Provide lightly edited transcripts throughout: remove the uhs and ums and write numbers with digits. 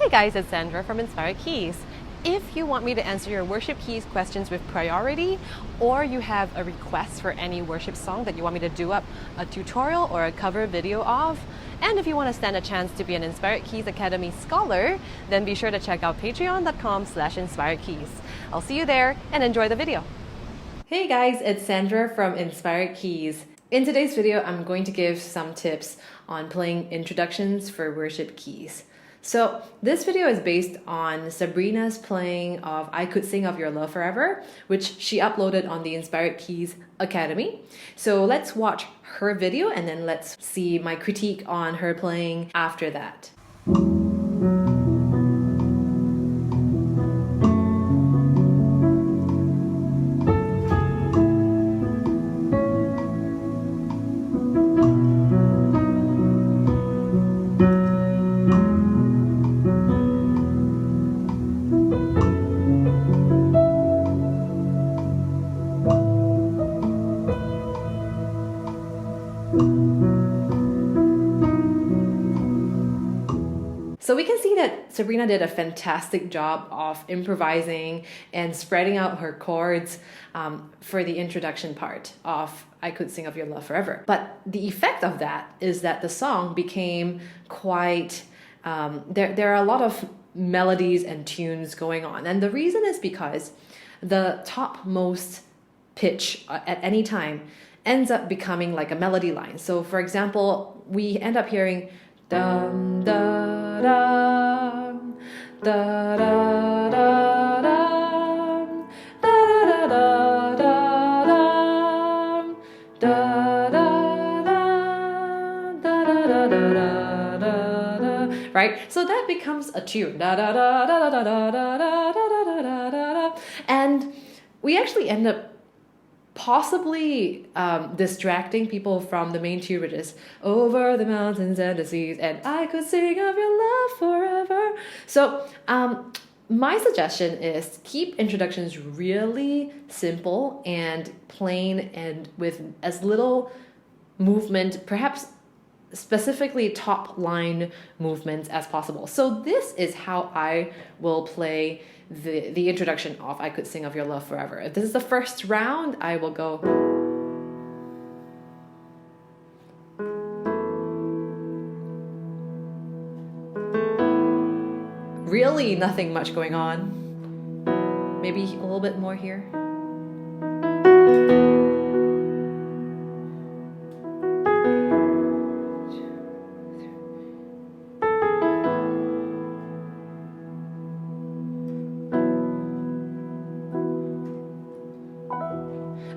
Hey guys, it's Sandra from Inspired Keys. If you want me to answer your worship keys questions with priority, or you have a request for any worship song that you want me to do up a tutorial or a cover video of, and if you want to stand a chance to be an Inspired Keys Academy scholar, then be sure to check out patreon.com/inspiredkeys. I'll see you there and enjoy the video. Hey guys, it's Sandra from Inspired Keys. In today's video, I'm going to give some tips on playing introductions for worship keys. So this video is based on Sabrina's playing of I Could Sing of Your Love Forever, which she uploaded on the Inspired Keys Academy. So let's watch her video and then let's see my critique on her playing after that. So we can see that Sabrina did a fantastic job of improvising and spreading out her chords for the introduction part of I Could Sing of Your Love Forever. But the effect of that is that the song became quite, there are a lot of melodies and tunes going on. And the reason is because the topmost pitch at any time ends up becoming like a melody line. So for example, we end up hearing dum da dum da da da dum da da da dum da da da da da, right? So that becomes a tune, da da da da da da da da da da da, and we actually end up possibly distracting people from the main tune, which is over the mountains and the seas and I could sing of your love forever. So my suggestion is keep introductions really simple and plain and with as little movement, perhaps specifically top line movements as possible. So this is how I will play the introduction of I Could Sing of Your Love Forever. If this is the first round, I will go really nothing much going on. Maybe a little bit more here.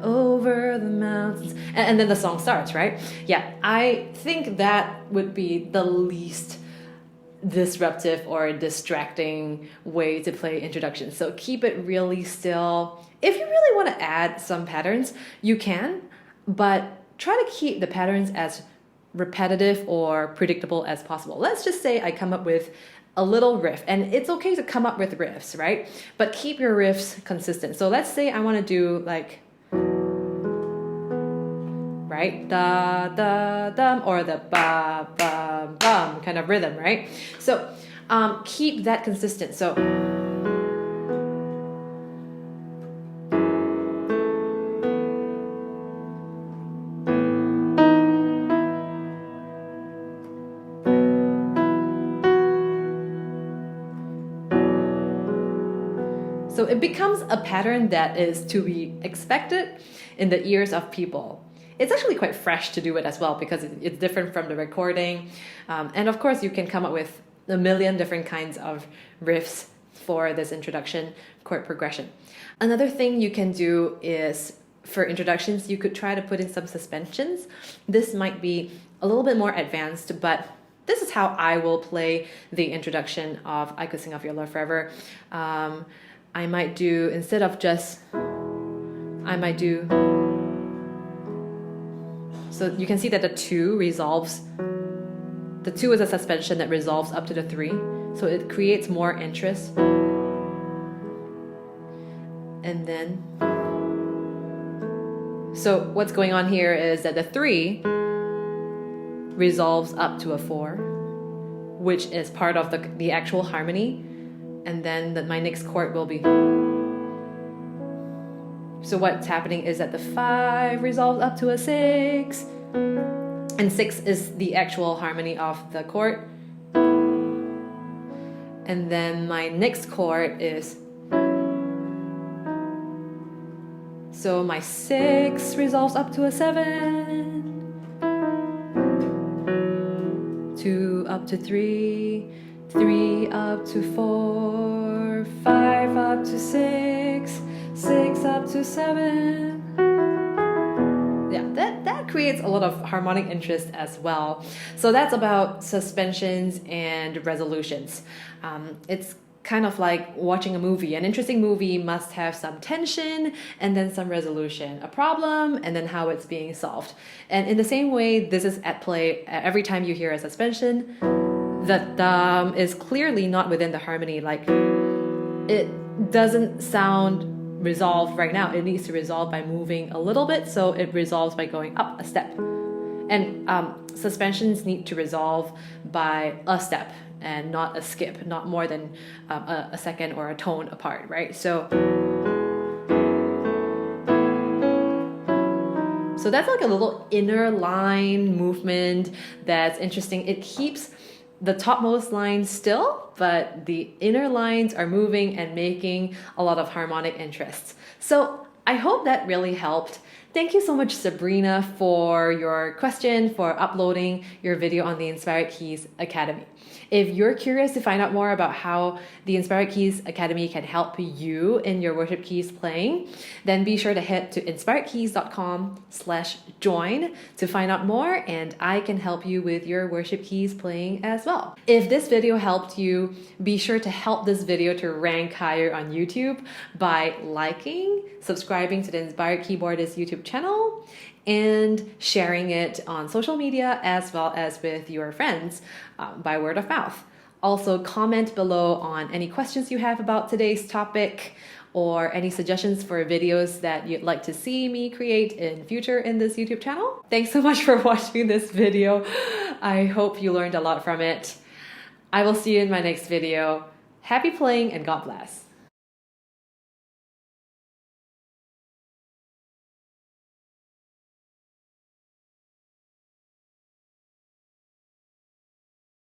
Over the mountains, and then the song starts, right? Yeah, I think that would be the least disruptive or distracting way to play introductions. So keep it really still. If you really want to add some patterns, you can, but try to keep the patterns as repetitive or predictable as possible. Let's just say I come up with a little riff, and it's okay to come up with riffs, right? But keep your riffs consistent. So let's say I want to do like, right? Da, da, dum, or the ba, ba, bum kind of rhythm, right? So keep that consistent. So it becomes a pattern that is to be expected in the ears of people. It's actually quite fresh to do it as well because it's different from the recording. And of course, you can come up with a million different kinds of riffs for this introduction chord progression. Another thing you can do is for introductions, you could try to put in some suspensions. This might be a little bit more advanced, but this is how I will play the introduction of I Could Sing of Your Love Forever. I might do, instead of just, I might do, so you can see that the 2 resolves, the 2 is a suspension that resolves up to the 3, so it creates more interest. And then, so what's going on here is that the 3 resolves up to a 4, which is part of the actual harmony. And then my next chord will be. So what's happening is that the 5 resolves up to a 6. And 6 is the actual harmony of the chord. And then my next chord is. So my 6 resolves up to a 7. 2 up to 3. 3 up to 4. 5 up to 6. 6 up to 7. Yeah, that creates a lot of harmonic interest as well. So that's about suspensions and resolutions. It's kind of like watching a movie. An interesting movie must have some tension and then some resolution, a problem and then how it's being solved. And in the same way, this is at play every time you hear a suspension that is clearly not within the harmony. Like, it doesn't sound resolved right now. It needs to resolve by moving a little bit, so it resolves by going up a step. And suspensions need to resolve by a step and not a skip, not more than a second or a tone apart, right? So that's like a little inner line movement that's interesting. It keeps the topmost line still, but the inner lines are moving and making a lot of harmonic interests. So I hope that really helped. Thank you so much, Sabrina, for your question, for uploading your video on the Inspired Keys Academy. If you're curious to find out more about how the Inspired Keys Academy can help you in your worship keys playing, then be sure to head to inspiredkeys.com/join to find out more, and I can help you with your worship keys playing as well. If this video helped you, be sure to help this video to rank higher on YouTube by liking, subscribing to the Inspired Keyboardist YouTube channel, and sharing it on social media as well as with your friends by word of mouth. Also, comment below on any questions you have about today's topic or any suggestions for videos that you'd like to see me create in future in this YouTube channel. Thanks so much for watching this video. I hope you learned a lot from it. I will see you in my next video. Happy playing and God bless.